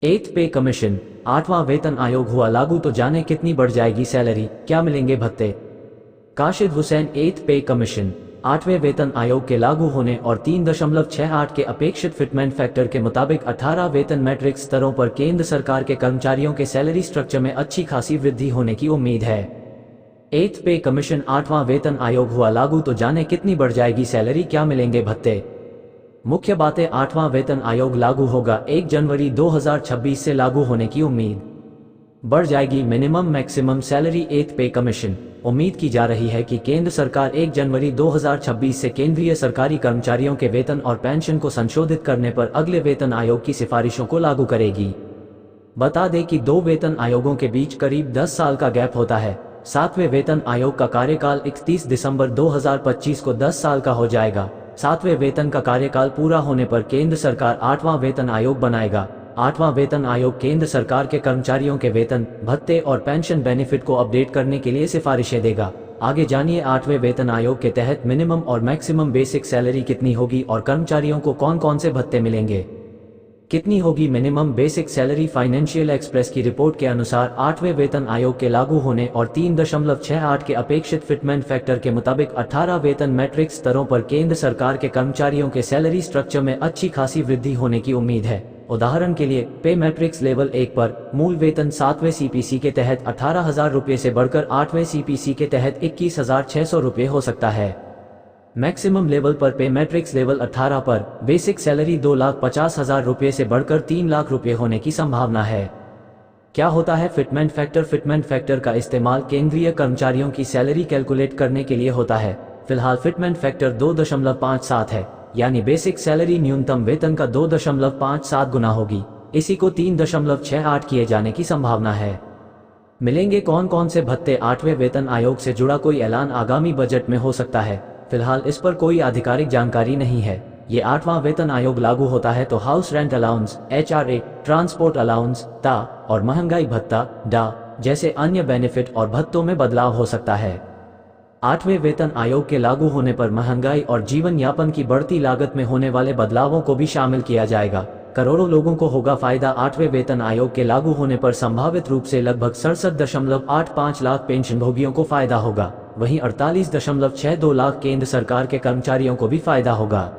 एथ पे कमीशन, 8वां वेतन आयोग हुआ लागू तो जाने कितनी बढ़ जाएगी सैलरी, क्या मिलेंगे भत्ते। काशिद हुसैन। एथ पे कमीशन, 8वें वेतन आयोग के लागू होने और 3.68 के अपेक्षित फिटमेंट फैक्टर के मुताबिक 18 वेतन मैट्रिक्स स्तरों पर केंद्र सरकार के कर्मचारियों के सैलरी स्ट्रक्चर में अच्छी खासी वृद्धि होने की उम्मीद है। एथ पे कमीशन, 8वां वेतन आयोग हुआ लागू तो जाने कितनी बढ़ जाएगी सैलरी, क्या मिलेंगे भत्ते। मुख्य बातें, 8वां वेतन आयोग लागू होगा 1 जनवरी 2026 से लागू होने की उम्मीद। बढ़ जाएगी मिनिमम मैक्सिमम सैलरी। एथ पे कमीशन, उम्मीद की जा रही है कि केंद्र सरकार 1 जनवरी 2026 से केंद्रीय सरकारी कर्मचारियों के वेतन और पेंशन को संशोधित करने पर अगले वेतन आयोग की सिफारिशों को लागू करेगी। बता दें कि 2 वेतन आयोगों के बीच करीब 10 साल का गैप होता है। 7वें वेतन आयोग का कार्यकाल 31 दिसंबर 2025 को 10 साल का हो जाएगा। 7वें वेतन का कार्यकाल पूरा होने पर केंद्र सरकार 8वां वेतन आयोग बनाएगा। 8वां वेतन आयोग केंद्र सरकार के कर्मचारियों के वेतन, भत्ते और पेंशन बेनिफिट को अपडेट करने के लिए सिफारिशें देगा। आगे जानिए 8वें वेतन आयोग के तहत मिनिमम और मैक्सिमम बेसिक सैलरी कितनी होगी और कर्मचारियों को कौन कौन से भत्ते मिलेंगे। कितनी होगी minimum basic salary. Financial express की रिपोर्ट के अनुसार 8वें वेतन आयोग के लागू होने और 3.68 के अपेक्षित फिटमेंट फैक्टर के मुताबिक 18 वेतन मैट्रिक्स स्तरों पर केंद्र सरकार के कर्मचारियों के सैलरी स्ट्रक्चर में अच्छी खासी वृद्धि होने की उम्मीद है। उदाहरण के लिए पे मैट्रिक्स लेवल 1 पर मूल वेतन 7वें सीपीसी के तहत 18,000 रुपये से बढ़कर 8वें सीपीसी के तहत 21,600 रुपये हो सकता है। मैक्सिमम लेवल पर पे मैट्रिक्स लेवल 18 पर बेसिक सैलरी 2,50,000 रुपये से बढ़कर 3 लाख रुपये होने की संभावना है। क्या होता है फिटमेंट फैक्टर। फिटमेंट फैक्टर का इस्तेमाल केंद्रीय कर्मचारियों की सैलरी कैलकुलेट करने के लिए होता है। फिलहाल फिटमेंट फैक्टर 2.57 है, यानी बेसिक सैलरी न्यूनतम वेतन का 2.57 गुना होगी। इसी को 3.68 किए जाने की संभावना है। मिलेंगे कौन कौन से भत्ते। 8वें वेतन आयोग से जुड़ा कोई ऐलान आगामी बजट में हो सकता है। फिलहाल इस पर कोई आधिकारिक जानकारी नहीं है। ये 8वां वेतन आयोग लागू होता है तो house rent allowance HRA, transport allowance TA और महंगाई भत्ता DA जैसे अन्य बेनिफिट और भत्तों में बदलाव हो सकता है। 8वें वेतन आयोग के लागू होने पर महंगाई और जीवन यापन की बढ़ती लागत में होने वाले बदलावों को भी शामिल किया जाएगा। करोड़ों लोगों को होगा फायदा। 8वें वेतन आयोग के लागू होने पर संभावित रूप से लगभग 67.85 लाख पेंशनभोगियों को फायदा होगा, वहीं 48.62 लाख केंद्र सरकार के कर्मचारियों को भी फायदा होगा।